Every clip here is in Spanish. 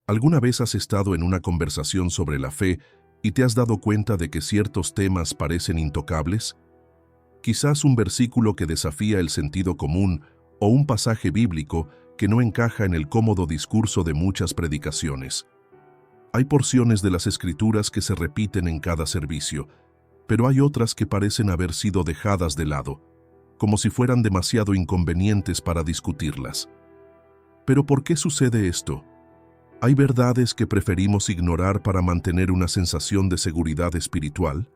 ¿Alguna vez has estado en una conversación sobre la fe y te has dado cuenta de que ciertos temas parecen intocables? Quizás un versículo que desafía el sentido común o un pasaje bíblico que no encaja en el cómodo discurso de muchas predicaciones. Hay porciones de las Escrituras que se repiten en cada servicio, pero hay otras que parecen haber sido dejadas de lado, como si fueran demasiado inconvenientes para discutirlas. ¿Pero por qué sucede esto? ¿Hay verdades que preferimos ignorar para mantener una sensación de seguridad espiritual?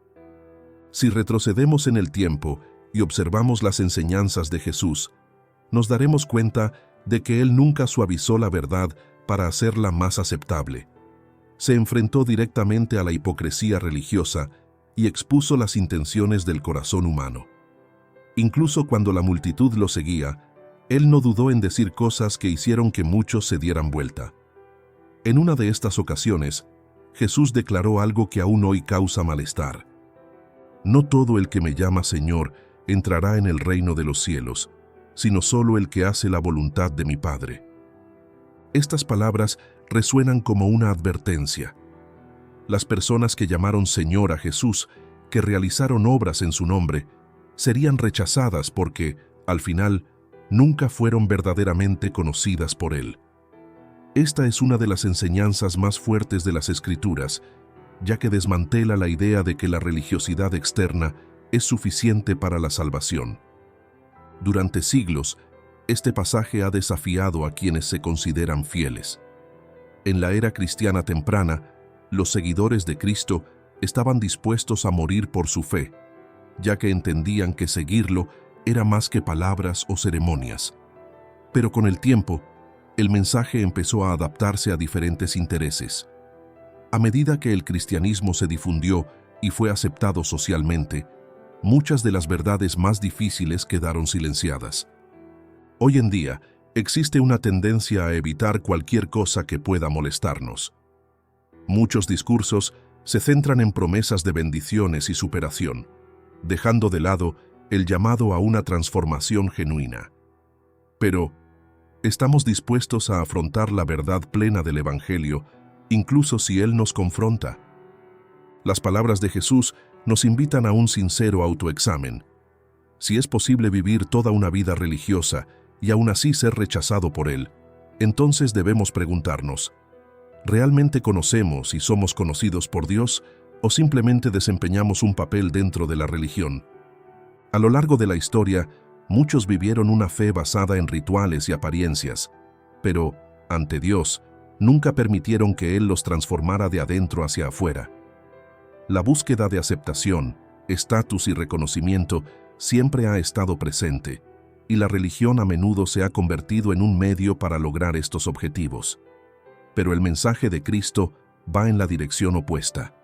Si retrocedemos en el tiempo y observamos las enseñanzas de Jesús, nos daremos cuenta de que Él nunca suavizó la verdad para hacerla más aceptable. Se enfrentó directamente a la hipocresía religiosa y expuso las intenciones del corazón humano. Incluso cuando la multitud lo seguía, Él no dudó en decir cosas que hicieron que muchos se dieran vuelta. En una de estas ocasiones, Jesús declaró algo que aún hoy causa malestar. No todo el que me llama Señor entrará en el reino de los cielos, sino solo el que hace la voluntad de mi Padre. Estas palabras resuenan como una advertencia. Las personas que llamaron Señor a Jesús, que realizaron obras en su nombre, serían rechazadas porque, al final, nunca fueron verdaderamente conocidas por Él. Esta es una de las enseñanzas más fuertes de las Escrituras, ya que desmantela la idea de que la religiosidad externa es suficiente para la salvación. Durante siglos, este pasaje ha desafiado a quienes se consideran fieles. En la era cristiana temprana, los seguidores de Cristo estaban dispuestos a morir por su fe, ya que entendían que seguirlo era más que palabras o ceremonias. Pero con el tiempo, el mensaje empezó a adaptarse a diferentes intereses. A medida que el cristianismo se difundió y fue aceptado socialmente, muchas de las verdades más difíciles quedaron silenciadas. Hoy en día, existe una tendencia a evitar cualquier cosa que pueda molestarnos. Muchos discursos se centran en promesas de bendiciones y superación, dejando de lado el llamado a una transformación genuina. Pero, ¿estamos dispuestos a afrontar la verdad plena del Evangelio, incluso si Él nos confronta? Las palabras de Jesús nos invitan a un sincero autoexamen. Si es posible vivir toda una vida religiosa y aún así ser rechazado por Él, entonces debemos preguntarnos, ¿realmente conocemos y somos conocidos por Dios o simplemente desempeñamos un papel dentro de la religión? A lo largo de la historia, muchos vivieron una fe basada en rituales y apariencias, pero, ante Dios, nunca permitieron que Él los transformara de adentro hacia afuera. La búsqueda de aceptación, estatus y reconocimiento siempre ha estado presente, y la religión a menudo se ha convertido en un medio para lograr estos objetivos. Pero el mensaje de Cristo va en la dirección opuesta.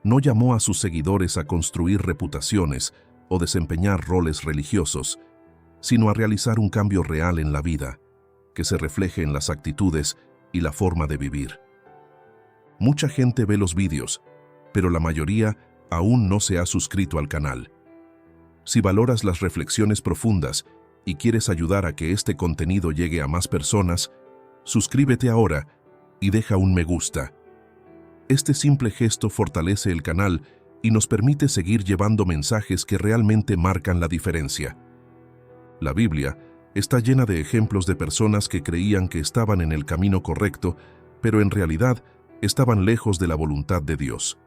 No llamó a sus seguidores a construir reputaciones o desempeñar roles religiosos, sino a realizar un cambio real en la vida, que se refleje en las actitudes y la forma de vivir. Mucha gente ve los vídeos, pero la mayoría aún no se ha suscrito al canal. Si valoras las reflexiones profundas y quieres ayudar a que este contenido llegue a más personas, suscríbete ahora y deja un me gusta. Este simple gesto fortalece el canal y nos permite seguir llevando mensajes que realmente marcan la diferencia. La Biblia está llena de ejemplos de personas que creían que estaban en el camino correcto, pero en realidad estaban lejos de la voluntad de Dios.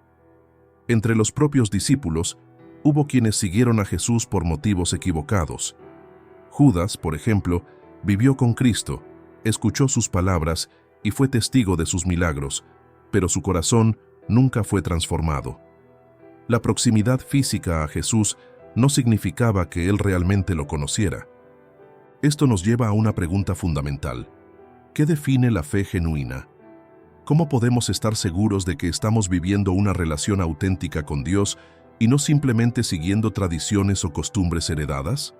Entre los propios discípulos, hubo quienes siguieron a Jesús por motivos equivocados. Judas, por ejemplo, vivió con Cristo, escuchó sus palabras y fue testigo de sus milagros, pero su corazón nunca fue transformado. La proximidad física a Jesús no significaba que Él realmente lo conociera. Esto nos lleva a una pregunta fundamental. ¿Qué define la fe genuina? ¿Cómo podemos estar seguros de que estamos viviendo una relación auténtica con Dios y no simplemente siguiendo tradiciones o costumbres heredadas?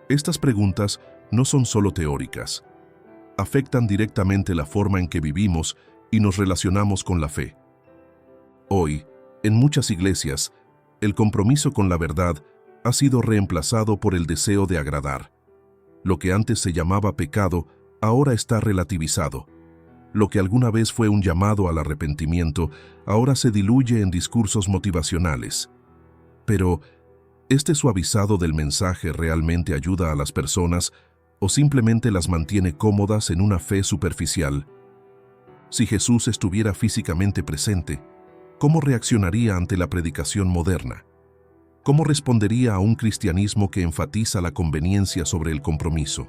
Estas preguntas no son solo teóricas. Afectan directamente la forma en que vivimos y nos relacionamos con la fe. Hoy, en muchas iglesias, el compromiso con la verdad ha sido reemplazado por el deseo de agradar. Lo que antes se llamaba pecado ahora está relativizado. Lo que alguna vez fue un llamado al arrepentimiento, ahora se diluye en discursos motivacionales. Pero, ¿este suavizado del mensaje realmente ayuda a las personas o simplemente las mantiene cómodas en una fe superficial? Si Jesús estuviera físicamente presente, ¿cómo reaccionaría ante la predicación moderna? ¿Cómo respondería a un cristianismo que enfatiza la conveniencia sobre el compromiso?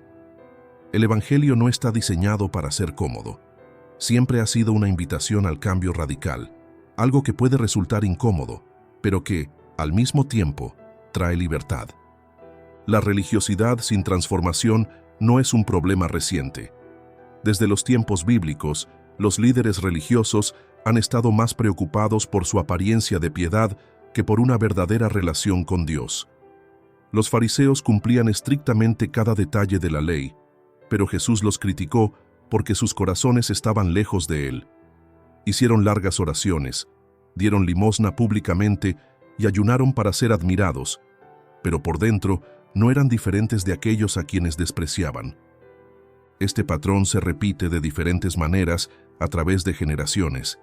El Evangelio no está diseñado para ser cómodo. Siempre ha sido una invitación al cambio radical, algo que puede resultar incómodo, pero que, al mismo tiempo, trae libertad. La religiosidad sin transformación no es un problema reciente. Desde los tiempos bíblicos, los líderes religiosos han estado más preocupados por su apariencia de piedad que por una verdadera relación con Dios. Los fariseos cumplían estrictamente cada detalle de la ley, pero Jesús los criticó porque sus corazones estaban lejos de Él. Hicieron largas oraciones, dieron limosna públicamente y ayunaron para ser admirados, pero por dentro no eran diferentes de aquellos a quienes despreciaban. Este patrón se repite de diferentes maneras a través de generaciones.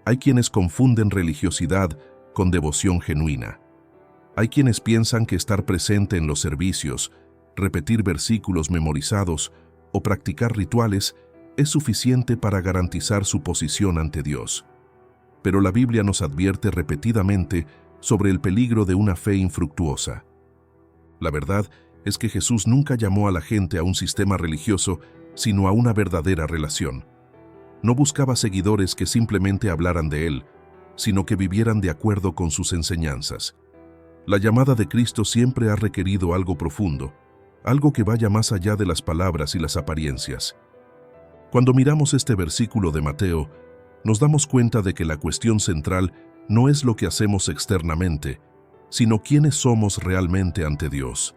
Hay quienes confunden religiosidad con devoción genuina. Hay quienes piensan que estar presente en los servicios, repetir versículos memorizados o practicar rituales es suficiente para garantizar su posición ante Dios. Pero la Biblia nos advierte repetidamente sobre el peligro de una fe infructuosa. La verdad es que Jesús nunca llamó a la gente a un sistema religioso, sino a una verdadera relación. No buscaba seguidores que simplemente hablaran de Él, sino que vivieran de acuerdo con sus enseñanzas. La llamada de Cristo siempre ha requerido algo profundo, algo que vaya más allá de las palabras y las apariencias. Cuando miramos este versículo de Mateo, nos damos cuenta de que la cuestión central no es lo que hacemos externamente, sino quiénes somos realmente ante Dios.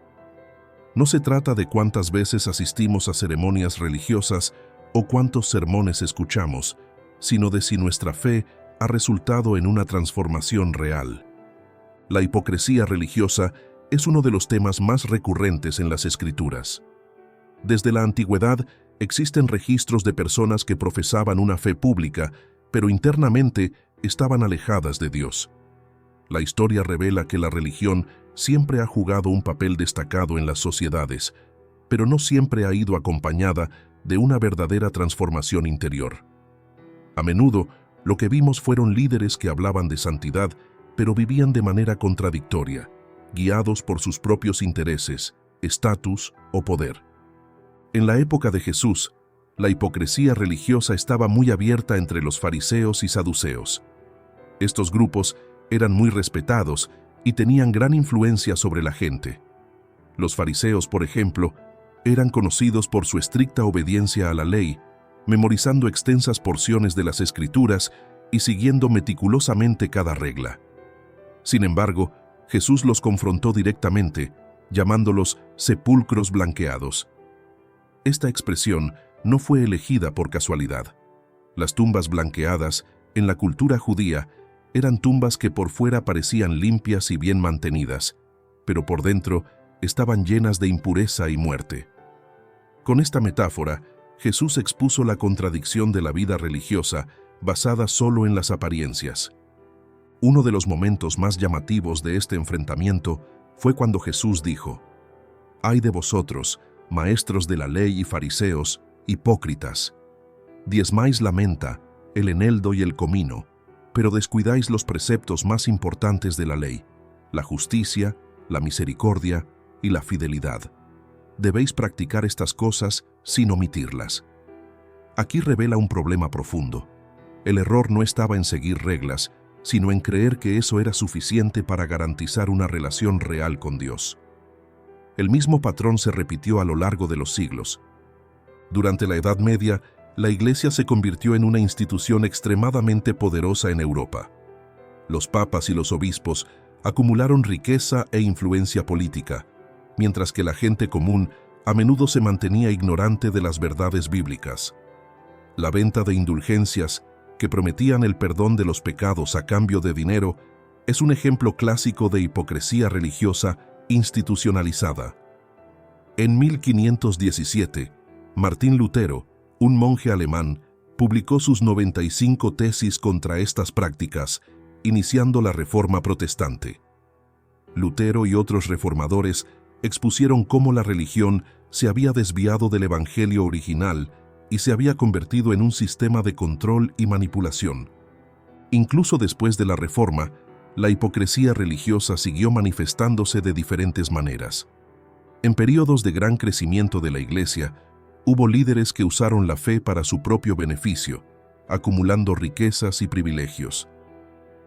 No se trata de cuántas veces asistimos a ceremonias religiosas o cuántos sermones escuchamos, sino de si nuestra fe ha resultado en una transformación real. La hipocresía religiosa es uno de los temas más recurrentes en las Escrituras. Desde la antigüedad existen registros de personas que profesaban una fe pública, pero internamente estaban alejadas de Dios. La historia revela que la religión siempre ha jugado un papel destacado en las sociedades, pero no siempre ha ido acompañada de una verdadera transformación interior. A menudo, lo que vimos fueron líderes que hablaban de santidad, pero vivían de manera contradictoria, guiados por sus propios intereses, estatus o poder. En la época de Jesús, la hipocresía religiosa estaba muy abierta entre los fariseos y saduceos. Estos grupos eran muy respetados y tenían gran influencia sobre la gente. Los fariseos, por ejemplo, eran conocidos por su estricta obediencia a la ley, memorizando extensas porciones de las Escrituras y siguiendo meticulosamente cada regla. Sin embargo, Jesús los confrontó directamente, llamándolos sepulcros blanqueados. Esta expresión no fue elegida por casualidad. Las tumbas blanqueadas, en la cultura judía, eran tumbas que por fuera parecían limpias y bien mantenidas, pero por dentro estaban llenas de impureza y muerte. Con esta metáfora, Jesús expuso la contradicción de la vida religiosa basada solo en las apariencias. Uno de los momentos más llamativos de este enfrentamiento fue cuando Jesús dijo: «Ay de vosotros, maestros de la ley y fariseos, hipócritas! Diezmáis la menta, el eneldo y el comino, pero descuidáis los preceptos más importantes de la ley, la justicia, la misericordia y la fidelidad. Debéis practicar estas cosas sin omitirlas». Aquí revela un problema profundo. El error no estaba en seguir reglas, sino en creer que eso era suficiente para garantizar una relación real con Dios. El mismo patrón se repitió a lo largo de los siglos. Durante la Edad Media, la Iglesia se convirtió en una institución extremadamente poderosa en Europa. Los papas y los obispos acumularon riqueza e influencia política, mientras que la gente común a menudo se mantenía ignorante de las verdades bíblicas. La venta de indulgencias, que prometían el perdón de los pecados a cambio de dinero, es un ejemplo clásico de hipocresía religiosa institucionalizada. En 1517, Martín Lutero, un monje alemán, publicó sus 95 tesis contra estas prácticas, iniciando la Reforma Protestante. Lutero y otros reformadores expusieron cómo la religión se había desviado del evangelio original y se había convertido en un sistema de control y manipulación. Incluso después de la Reforma, la hipocresía religiosa siguió manifestándose de diferentes maneras. En períodos de gran crecimiento de la Iglesia, hubo líderes que usaron la fe para su propio beneficio, acumulando riquezas y privilegios.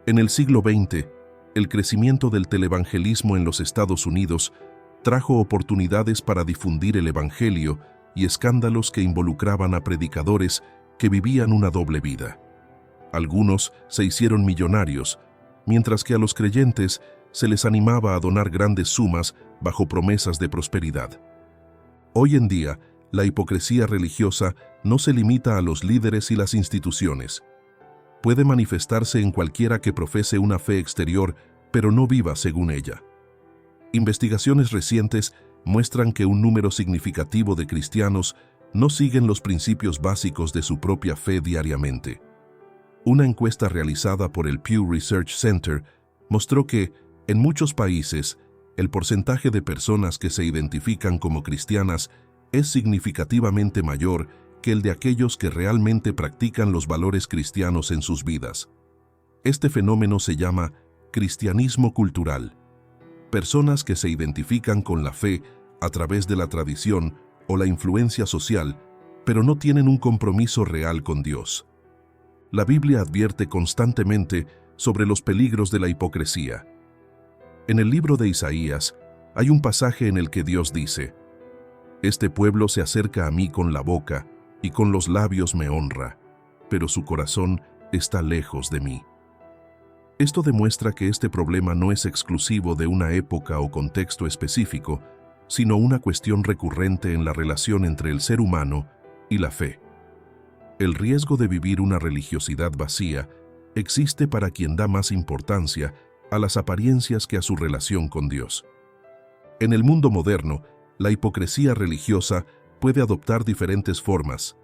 En el siglo XX, el crecimiento del televangelismo en los Estados Unidos trajo oportunidades para difundir el evangelio y escándalos que involucraban a predicadores que vivían una doble vida. Algunos se hicieron millonarios, mientras que a los creyentes se les animaba a donar grandes sumas bajo promesas de prosperidad. Hoy en día, la hipocresía religiosa no se limita a los líderes y las instituciones. Puede manifestarse en cualquiera que profese una fe exterior, pero no viva según ella. Investigaciones recientes muestran que un número significativo de cristianos no siguen los principios básicos de su propia fe diariamente. Una encuesta realizada por el Pew Research Center mostró que, en muchos países, el porcentaje de personas que se identifican como cristianas es significativamente mayor que el de aquellos que realmente practican los valores cristianos en sus vidas. Este fenómeno se llama cristianismo cultural. Personas que se identifican con la fe a través de la tradición o la influencia social, pero no tienen un compromiso real con Dios. La Biblia advierte constantemente sobre los peligros de la hipocresía. En el libro de Isaías hay un pasaje en el que Dios dice: «Este pueblo se acerca a mí con la boca y con los labios me honra, pero su corazón está lejos de mí». Esto demuestra que este problema no es exclusivo de una época o contexto específico, sino una cuestión recurrente en la relación entre el ser humano y la fe. El riesgo de vivir una religiosidad vacía existe para quien da más importancia a las apariencias que a su relación con Dios. En el mundo moderno, la hipocresía religiosa puede adoptar diferentes formas.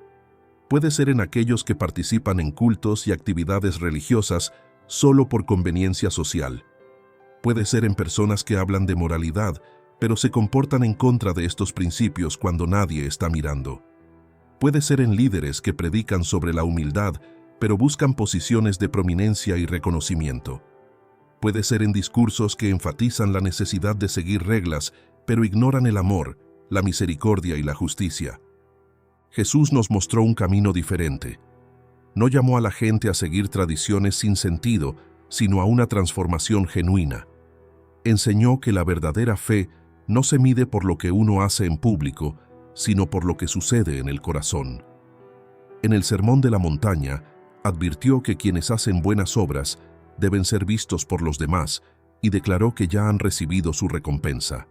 Puede ser en aquellos que participan en cultos y actividades religiosas solo por conveniencia social. Puede ser en personas que hablan de moralidad, pero se comportan en contra de estos principios cuando nadie está mirando. Puede ser en líderes que predican sobre la humildad, pero buscan posiciones de prominencia y reconocimiento. Puede ser en discursos que enfatizan la necesidad de seguir reglas, pero ignoran el amor, la misericordia y la justicia. Jesús nos mostró un camino diferente. No llamó a la gente a seguir tradiciones sin sentido, sino a una transformación genuina. Enseñó que la verdadera fe no se mide por lo que uno hace en público, sino por lo que sucede en el corazón. En el Sermón de la Montaña, advirtió que quienes hacen buenas obras deben ser vistos por los demás y declaró que ya han recibido su recompensa.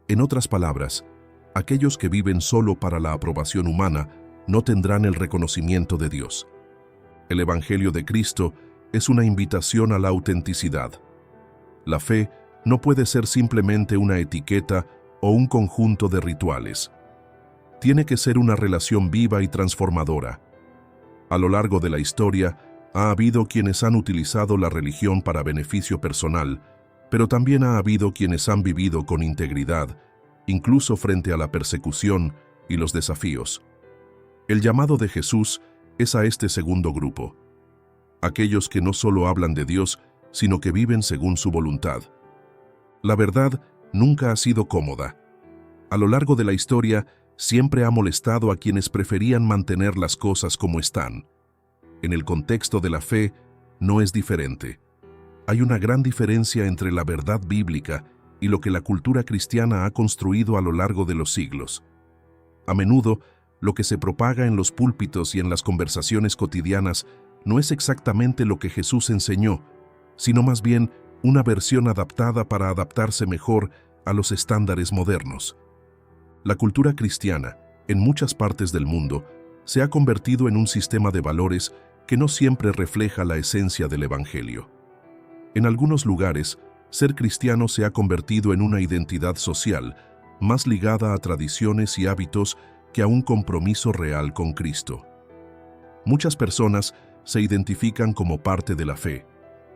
En otras palabras, aquellos que viven solo para la aprobación humana no tendrán el reconocimiento de Dios. El Evangelio de Cristo es una invitación a la autenticidad. La fe no puede ser simplemente una etiqueta o un conjunto de rituales. Tiene que ser una relación viva y transformadora. A lo largo de la historia, ha habido quienes han utilizado la religión para beneficio personal, pero también ha habido quienes han vivido con integridad, incluso frente a la persecución y los desafíos. El llamado de Jesús es a este segundo grupo, aquellos que no solo hablan de Dios, sino que viven según su voluntad. La verdad nunca ha sido cómoda. A lo largo de la historia, siempre ha molestado a quienes preferían mantener las cosas como están. En el contexto de la fe, no es diferente. Hay una gran diferencia entre la verdad bíblica y lo que la cultura cristiana ha construido a lo largo de los siglos. A menudo, lo que se propaga en los púlpitos y en las conversaciones cotidianas no es exactamente lo que Jesús enseñó, sino más bien una versión adaptada para adaptarse mejor a los estándares modernos. La cultura cristiana, en muchas partes del mundo, se ha convertido en un sistema de valores que no siempre refleja la esencia del Evangelio. En algunos lugares, ser cristiano se ha convertido en una identidad social, más ligada a tradiciones y hábitos que a un compromiso real con Cristo. Muchas personas se identifican como parte de la fe,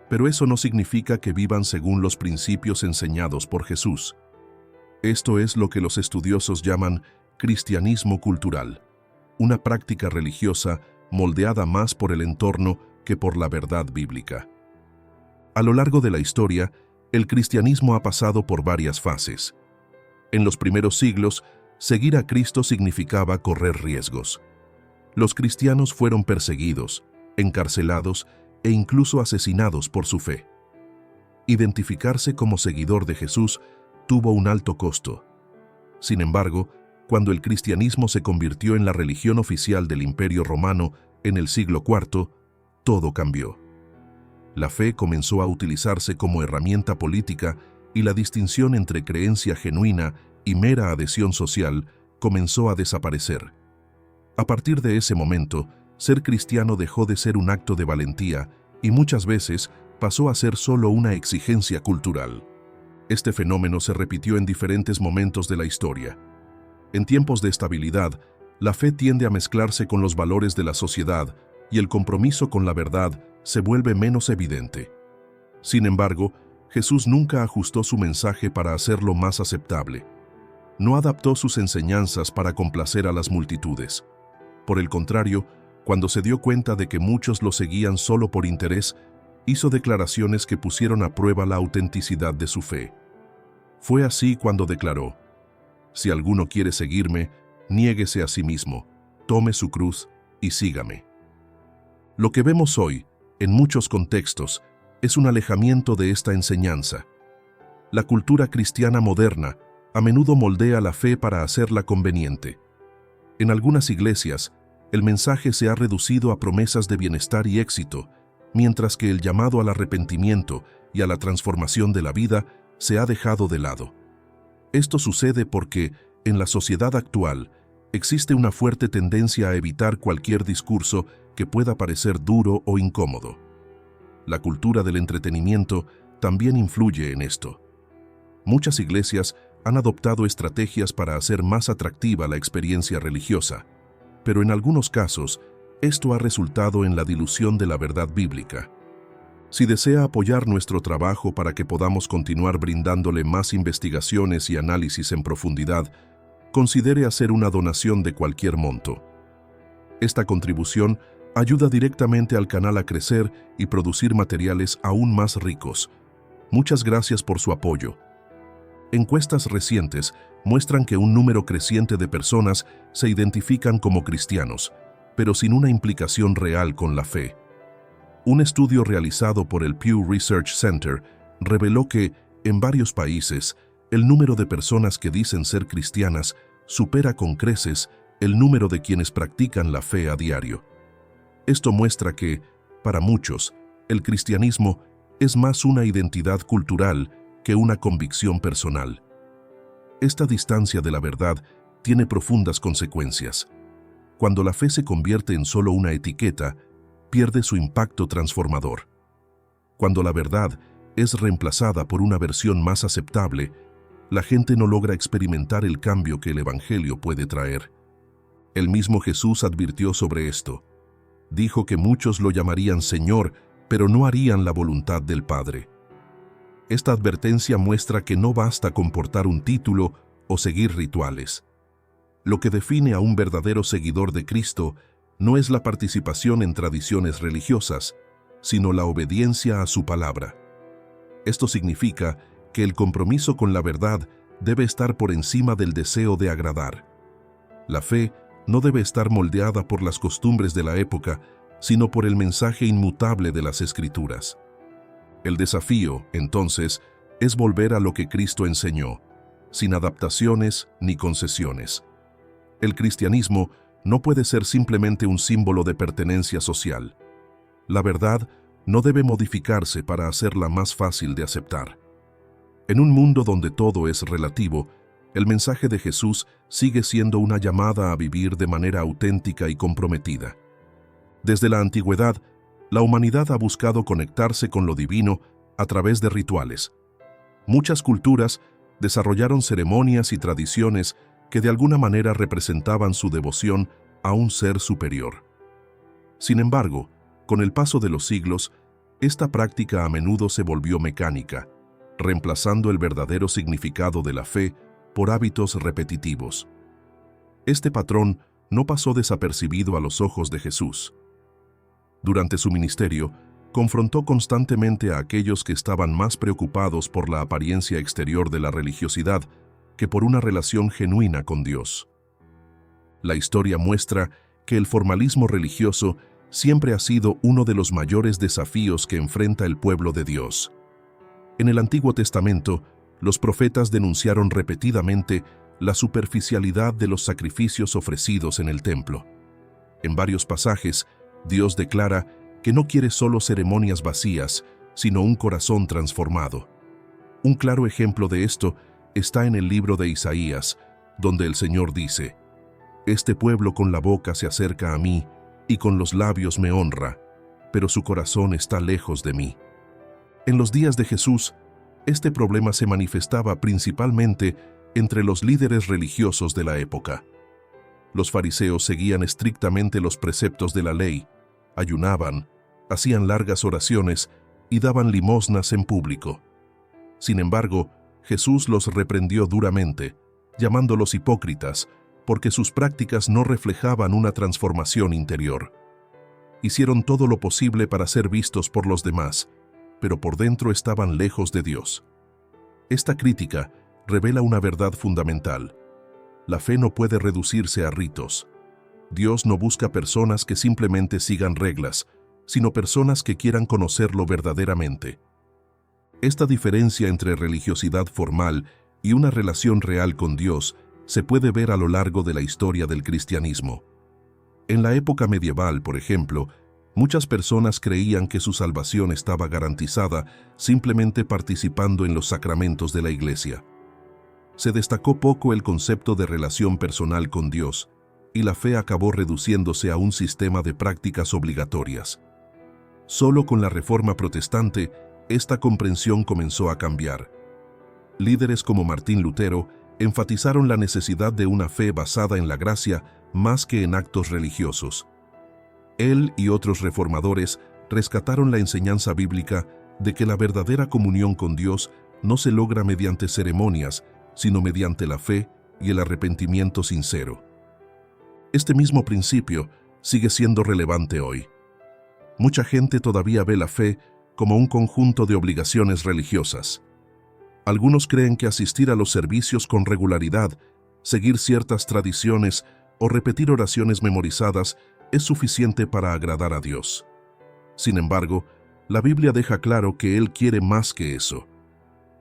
pero eso no significa que vivan según los principios enseñados por Jesús. Esto es lo que los estudiosos llaman cristianismo cultural, una práctica religiosa moldeada más por el entorno que por la verdad bíblica. A lo largo de la historia, el cristianismo ha pasado por varias fases. En los primeros siglos, seguir a Cristo significaba correr riesgos. Los cristianos fueron perseguidos, encarcelados e incluso asesinados por su fe. Identificarse como seguidor de Jesús tuvo un alto costo. Sin embargo, cuando el cristianismo se convirtió en la religión oficial del Imperio Romano en el siglo IV, todo cambió. La fe comenzó a utilizarse como herramienta política y la distinción entre creencia genuina y mera adhesión social comenzó a desaparecer. A partir de ese momento, ser cristiano dejó de ser un acto de valentía y muchas veces pasó a ser solo una exigencia cultural. Este fenómeno se repitió en diferentes momentos de la historia. En tiempos de estabilidad, la fe tiende a mezclarse con los valores de la sociedad y el compromiso con la verdad se vuelve menos evidente. Sin embargo, Jesús nunca ajustó su mensaje para hacerlo más aceptable. No adaptó sus enseñanzas para complacer a las multitudes. Por el contrario, cuando se dio cuenta de que muchos lo seguían solo por interés, hizo declaraciones que pusieron a prueba la autenticidad de su fe. Fue así cuando declaró: «Si alguno quiere seguirme, niéguese a sí mismo, tome su cruz y sígame». Lo que vemos hoy, en muchos contextos, es un alejamiento de esta enseñanza. La cultura cristiana moderna a menudo moldea la fe para hacerla conveniente. En algunas iglesias, el mensaje se ha reducido a promesas de bienestar y éxito, mientras que el llamado al arrepentimiento y a la transformación de la vida se ha dejado de lado. Esto sucede porque, en la sociedad actual, existe una fuerte tendencia a evitar cualquier discurso que pueda parecer duro o incómodo. La cultura del entretenimiento también influye en esto. Muchas iglesias han adoptado estrategias para hacer más atractiva la experiencia religiosa, pero en algunos casos, esto ha resultado en la dilución de la verdad bíblica. Si desea apoyar nuestro trabajo para que podamos continuar brindándole más investigaciones y análisis en profundidad, considere hacer una donación de cualquier monto. Esta contribución ayuda directamente al canal a crecer y producir materiales aún más ricos. Muchas gracias por su apoyo. Encuestas recientes muestran que un número creciente de personas se identifican como cristianos, pero sin una implicación real con la fe. Un estudio realizado por el Pew Research Center reveló que, en varios países, el número de personas que dicen ser cristianas supera con creces el número de quienes practican la fe a diario. Esto muestra que, para muchos, el cristianismo es más una identidad cultural que una convicción personal. Esta distancia de la verdad tiene profundas consecuencias. Cuando la fe se convierte en solo una etiqueta, pierde su impacto transformador. Cuando la verdad es reemplazada por una versión más aceptable, la gente no logra experimentar el cambio que el Evangelio puede traer. El mismo Jesús advirtió sobre esto. Dijo que muchos lo llamarían Señor, pero no harían la voluntad del Padre. Esta advertencia muestra que no basta con portar un título o seguir rituales. Lo que define a un verdadero seguidor de Cristo no es la participación en tradiciones religiosas, sino la obediencia a su palabra. Esto significa que el compromiso con la verdad debe estar por encima del deseo de agradar. La fe no debe estar moldeada por las costumbres de la época, sino por el mensaje inmutable de las Escrituras. El desafío, entonces, es volver a lo que Cristo enseñó, sin adaptaciones ni concesiones. El cristianismo no puede ser simplemente un símbolo de pertenencia social. La verdad no debe modificarse para hacerla más fácil de aceptar. En un mundo donde todo es relativo, el mensaje de Jesús sigue siendo una llamada a vivir de manera auténtica y comprometida. Desde la antigüedad, la humanidad ha buscado conectarse con lo divino a través de rituales. Muchas culturas desarrollaron ceremonias y tradiciones que de alguna manera representaban su devoción a un ser superior. Sin embargo, con el paso de los siglos, esta práctica a menudo se volvió mecánica, reemplazando el verdadero significado de la fe por hábitos repetitivos. Este patrón no pasó desapercibido a los ojos de Jesús. Durante su ministerio, confrontó constantemente a aquellos que estaban más preocupados por la apariencia exterior de la religiosidad que por una relación genuina con Dios. La historia muestra que el formalismo religioso siempre ha sido uno de los mayores desafíos que enfrenta el pueblo de Dios. En el Antiguo Testamento, los profetas denunciaron repetidamente la superficialidad de los sacrificios ofrecidos en el templo. En varios pasajes, Dios declara que no quiere solo ceremonias vacías, sino un corazón transformado. Un claro ejemplo de esto está en el libro de Isaías, donde el Señor dice: «Este pueblo con la boca se acerca a mí, y con los labios me honra, pero su corazón está lejos de mí». En los días de Jesús, este problema se manifestaba principalmente entre los líderes religiosos de la época. Los fariseos seguían estrictamente los preceptos de la ley, ayunaban, hacían largas oraciones y daban limosnas en público. Sin embargo, Jesús los reprendió duramente, llamándolos hipócritas, porque sus prácticas no reflejaban una transformación interior. Hicieron todo lo posible para ser vistos por los demás, pero por dentro estaban lejos de Dios. Esta crítica revela una verdad fundamental. La fe no puede reducirse a ritos. Dios no busca personas que simplemente sigan reglas, sino personas que quieran conocerlo verdaderamente. Esta diferencia entre religiosidad formal y una relación real con Dios se puede ver a lo largo de la historia del cristianismo. En la época medieval, por ejemplo, muchas personas creían que su salvación estaba garantizada simplemente participando en los sacramentos de la Iglesia. Se destacó poco el concepto de relación personal con Dios, y la fe acabó reduciéndose a un sistema de prácticas obligatorias. Solo con la Reforma Protestante, esta comprensión comenzó a cambiar. Líderes como Martín Lutero enfatizaron la necesidad de una fe basada en la gracia más que en actos religiosos. Él y otros reformadores rescataron la enseñanza bíblica de que la verdadera comunión con Dios no se logra mediante ceremonias, sino mediante la fe y el arrepentimiento sincero. Este mismo principio sigue siendo relevante hoy. Mucha gente todavía ve la fe como un conjunto de obligaciones religiosas. Algunos creen que asistir a los servicios con regularidad, seguir ciertas tradiciones o repetir oraciones memorizadas es suficiente para agradar a Dios. Sin embargo, la Biblia deja claro que Él quiere más que eso.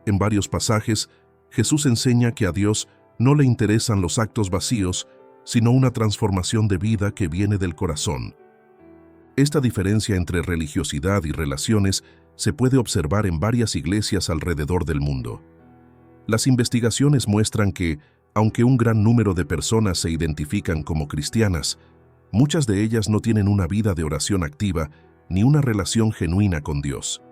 En varios pasajes, Jesús enseña que a Dios no le interesan los actos vacíos, sino una transformación de vida que viene del corazón. Esta diferencia entre religiosidad y relaciones se puede observar en varias iglesias alrededor del mundo. Las investigaciones muestran que, aunque un gran número de personas se identifican como cristianas, muchas de ellas no tienen una vida de oración activa ni una relación genuina con Dios.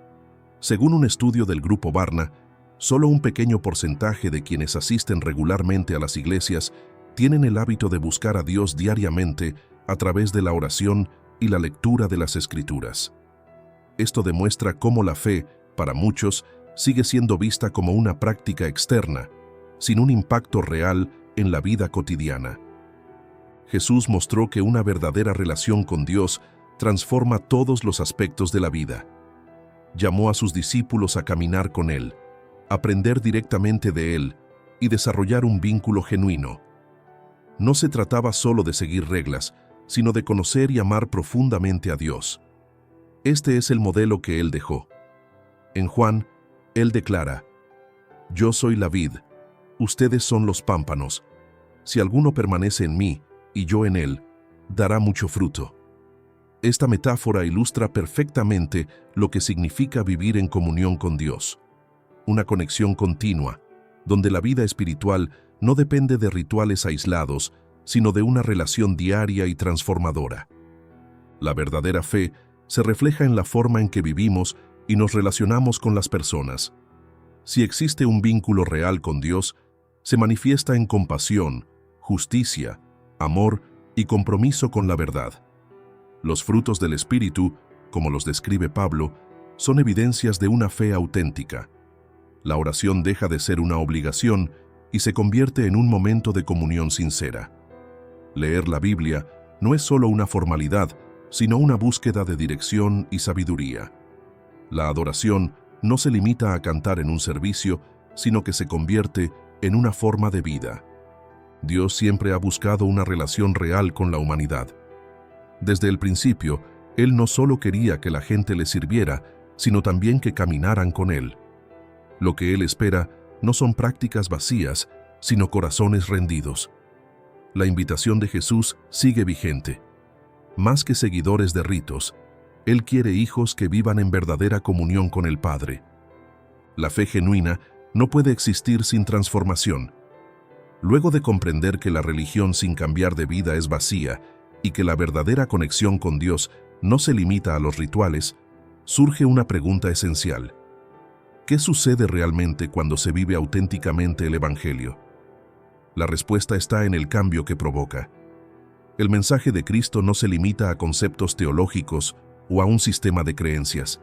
Según un estudio del Grupo Barna, solo un pequeño porcentaje de quienes asisten regularmente a las iglesias tienen el hábito de buscar a Dios diariamente a través de la oración y la lectura de las Escrituras. Esto demuestra cómo la fe, para muchos, sigue siendo vista como una práctica externa, sin un impacto real en la vida cotidiana. Jesús mostró que una verdadera relación con Dios transforma todos los aspectos de la vida. Llamó a sus discípulos a caminar con Él, aprender directamente de Él y desarrollar un vínculo genuino. No se trataba solo de seguir reglas, sino de conocer y amar profundamente a Dios. Este es el modelo que Él dejó. En Juan, Él declara: «Yo soy la vid, ustedes son los pámpanos. Si alguno permanece en mí y yo en él, dará mucho fruto». Esta metáfora ilustra perfectamente lo que significa vivir en comunión con Dios. Una conexión continua, donde la vida espiritual no depende de rituales aislados, sino de una relación diaria y transformadora. La verdadera fe se refleja en la forma en que vivimos y nos relacionamos con las personas. Si existe un vínculo real con Dios, se manifiesta en compasión, justicia, amor y compromiso con la verdad. Los frutos del Espíritu, como los describe Pablo, son evidencias de una fe auténtica. La oración deja de ser una obligación y se convierte en un momento de comunión sincera. Leer la Biblia no es solo una formalidad, sino una búsqueda de dirección y sabiduría. La adoración no se limita a cantar en un servicio, sino que se convierte en una forma de vida. Dios siempre ha buscado una relación real con la humanidad. Desde el principio, Él no solo quería que la gente le sirviera, sino también que caminaran con Él. Lo que Él espera no son prácticas vacías, sino corazones rendidos. La invitación de Jesús sigue vigente. Más que seguidores de ritos, Él quiere hijos que vivan en verdadera comunión con el Padre. La fe genuina no puede existir sin transformación. Luego de comprender que la religión sin cambiar de vida es vacía y que la verdadera conexión con Dios no se limita a los rituales, surge una pregunta esencial. ¿Qué sucede realmente cuando se vive auténticamente el Evangelio? La respuesta está en el cambio que provoca. El mensaje de Cristo no se limita a conceptos teológicos o a un sistema de creencias.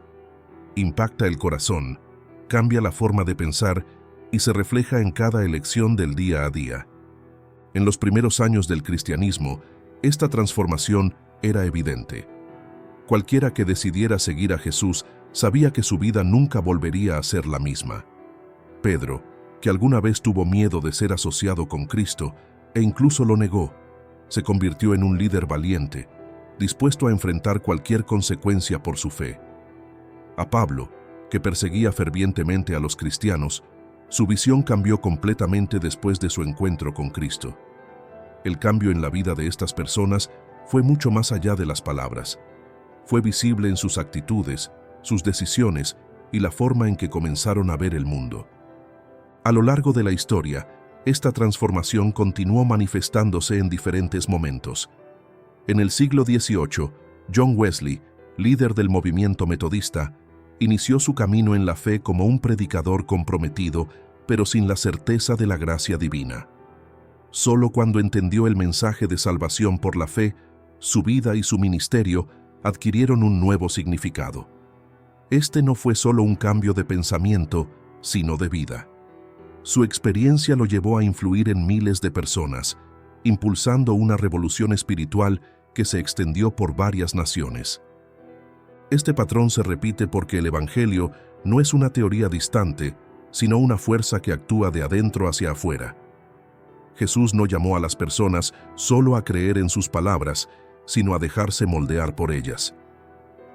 Impacta el corazón, cambia la forma de pensar y se refleja en cada elección del día a día. En los primeros años del cristianismo, esta transformación era evidente. Cualquiera que decidiera seguir a Jesús sabía que su vida nunca volvería a ser la misma. Pedro, que alguna vez tuvo miedo de ser asociado con Cristo e incluso lo negó, se convirtió en un líder valiente, dispuesto a enfrentar cualquier consecuencia por su fe. A Pablo, que perseguía fervientemente a los cristianos, su visión cambió completamente después de su encuentro con Cristo. El cambio en la vida de estas personas fue mucho más allá de las palabras. Fue visible en sus actitudes, sus decisiones y la forma en que comenzaron a ver el mundo. A lo largo de la historia, esta transformación continuó manifestándose en diferentes momentos. En el siglo XVIII, John Wesley, líder del movimiento metodista, inició su camino en la fe como un predicador comprometido, pero sin la certeza de la gracia divina. Solo cuando entendió el mensaje de salvación por la fe, su vida y su ministerio adquirieron un nuevo significado. Este no fue solo un cambio de pensamiento, sino de vida. Su experiencia lo llevó a influir en miles de personas, impulsando una revolución espiritual que se extendió por varias naciones. Este patrón se repite porque el Evangelio no es una teoría distante, sino una fuerza que actúa de adentro hacia afuera. Jesús no llamó a las personas solo a creer en sus palabras, sino a dejarse moldear por ellas.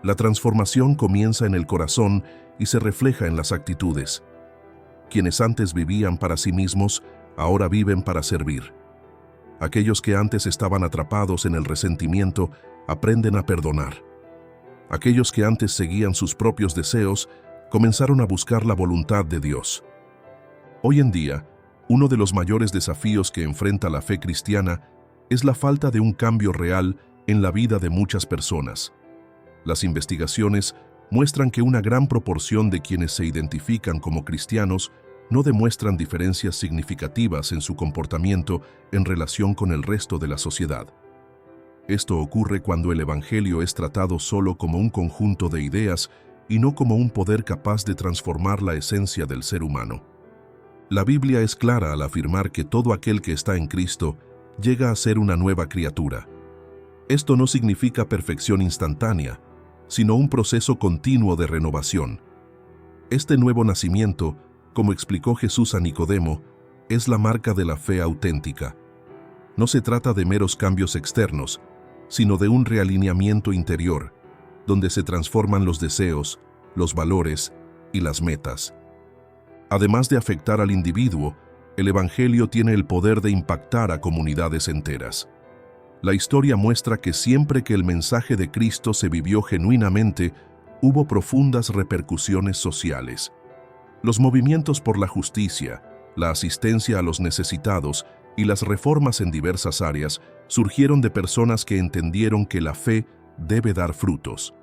La transformación comienza en el corazón y se refleja en las actitudes. Quienes antes vivían para sí mismos, ahora viven para servir. Aquellos que antes estaban atrapados en el resentimiento, aprenden a perdonar. Aquellos que antes seguían sus propios deseos, comenzaron a buscar la voluntad de Dios. Hoy en día, uno de los mayores desafíos que enfrenta la fe cristiana es la falta de un cambio real en la vida de muchas personas. Las investigaciones muestran que una gran proporción de quienes se identifican como cristianos no demuestran diferencias significativas en su comportamiento en relación con el resto de la sociedad. Esto ocurre cuando el Evangelio es tratado solo como un conjunto de ideas y no como un poder capaz de transformar la esencia del ser humano. La Biblia es clara al afirmar que todo aquel que está en Cristo llega a ser una nueva criatura. Esto no significa perfección instantánea, sino un proceso continuo de renovación. Este nuevo nacimiento, como explicó Jesús a Nicodemo, es la marca de la fe auténtica. No se trata de meros cambios externos, sino de un realineamiento interior, donde se transforman los deseos, los valores y las metas. Además de afectar al individuo, el Evangelio tiene el poder de impactar a comunidades enteras. La historia muestra que siempre que el mensaje de Cristo se vivió genuinamente, hubo profundas repercusiones sociales. Los movimientos por la justicia, la asistencia a los necesitados y las reformas en diversas áreas surgieron de personas que entendieron que la fe debe dar frutos.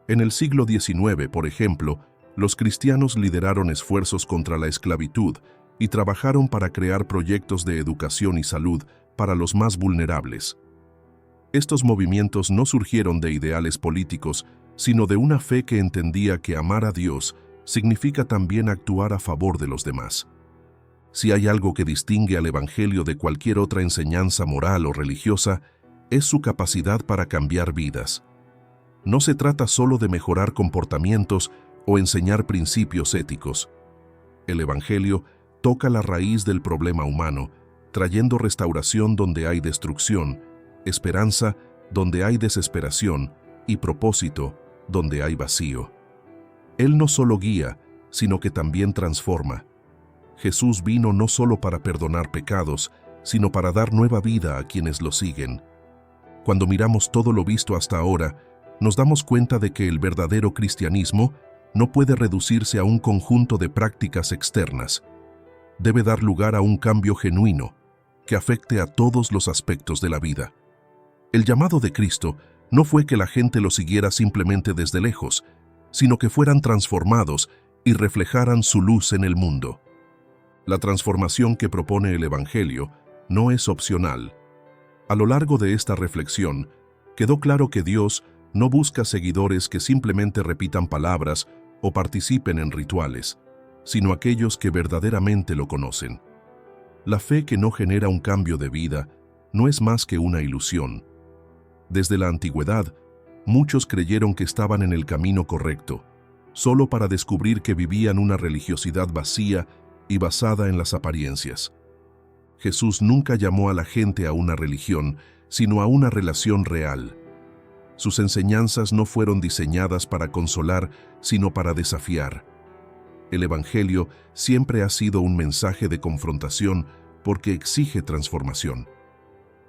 En el siglo XIX, por ejemplo, los cristianos lideraron esfuerzos contra la esclavitud y trabajaron para crear proyectos de educación y salud para los más vulnerables. Estos movimientos no surgieron de ideales políticos, sino de una fe que entendía que amar a Dios significa también actuar a favor de los demás. Si hay algo que distingue al Evangelio de cualquier otra enseñanza moral o religiosa, es su capacidad para cambiar vidas. No se trata solo de mejorar comportamientos o enseñar principios éticos. El Evangelio toca la raíz del problema humano, trayendo restauración donde hay destrucción, esperanza donde hay desesperación y propósito donde hay vacío. Él no solo guía, sino que también transforma. Jesús vino no solo para perdonar pecados, sino para dar nueva vida a quienes lo siguen. Cuando miramos todo lo visto hasta ahora, nos damos cuenta de que el verdadero cristianismo no puede reducirse a un conjunto de prácticas externas. Debe dar lugar a un cambio genuino, que afecte a todos los aspectos de la vida. El llamado de Cristo no fue que la gente lo siguiera simplemente desde lejos, sino que fueran transformados y reflejaran su luz en el mundo. La transformación que propone el Evangelio no es opcional. A lo largo de esta reflexión, quedó claro que Dios no busca seguidores que simplemente repitan palabras o participen en rituales, sino aquellos que verdaderamente lo conocen. La fe que no genera un cambio de vida no es más que una ilusión. Desde la antigüedad, muchos creyeron que estaban en el camino correcto, solo para descubrir que vivían una religiosidad vacía y basada en las apariencias. Jesús nunca llamó a la gente a una religión, sino a una relación real. Sus enseñanzas no fueron diseñadas para consolar, sino para desafiar. El Evangelio siempre ha sido un mensaje de confrontación porque exige transformación.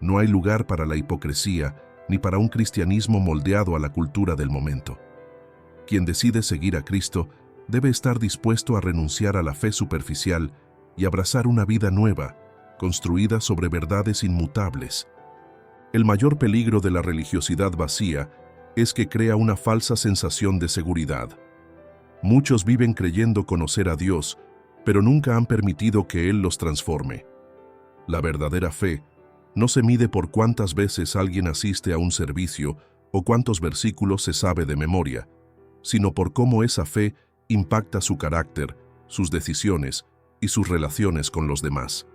No hay lugar para la hipocresía ni para un cristianismo moldeado a la cultura del momento. Quien decide seguir a Cristo debe estar dispuesto a renunciar a la fe superficial y abrazar una vida nueva, construida sobre verdades inmutables. El mayor peligro de la religiosidad vacía es que crea una falsa sensación de seguridad. Muchos viven creyendo conocer a Dios, pero nunca han permitido que Él los transforme. La verdadera fe no se mide por cuántas veces alguien asiste a un servicio o cuántos versículos se sabe de memoria, sino por cómo esa fe impacta su carácter, sus decisiones y sus relaciones con los demás.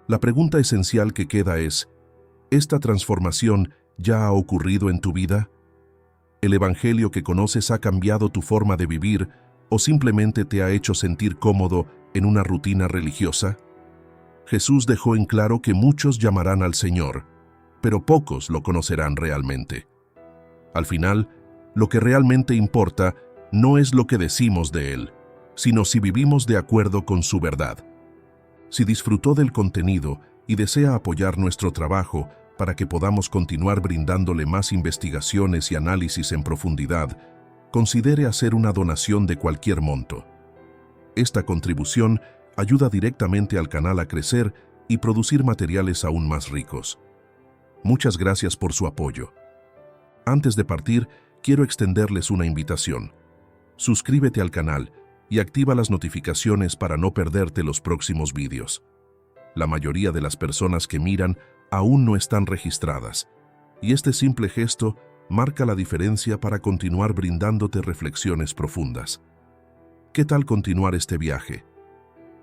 La pregunta esencial que queda es, ¿esta transformación ya ha ocurrido en tu vida? ¿El Evangelio que conoces ha cambiado tu forma de vivir o simplemente te ha hecho sentir cómodo en una rutina religiosa? Jesús dejó en claro que muchos llamarán al Señor, pero pocos lo conocerán realmente. Al final, lo que realmente importa no es lo que decimos de Él, sino si vivimos de acuerdo con su verdad. Si disfrutó del contenido y desea apoyar nuestro trabajo para que podamos continuar brindándole más investigaciones y análisis en profundidad, considere hacer una donación de cualquier monto. Esta contribución ayuda directamente al canal a crecer y producir materiales aún más ricos. Muchas gracias por su apoyo. Antes de partir, quiero extenderles una invitación. Suscríbete al canal y activa las notificaciones para no perderte los próximos vídeos. La mayoría de las personas que miran aún no están registradas, y este simple gesto marca la diferencia para continuar brindándote reflexiones profundas. ¿Qué tal continuar este viaje?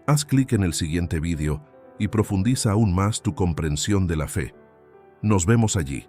Haz clic en el siguiente vídeo y profundiza aún más tu comprensión de la fe. Nos vemos allí.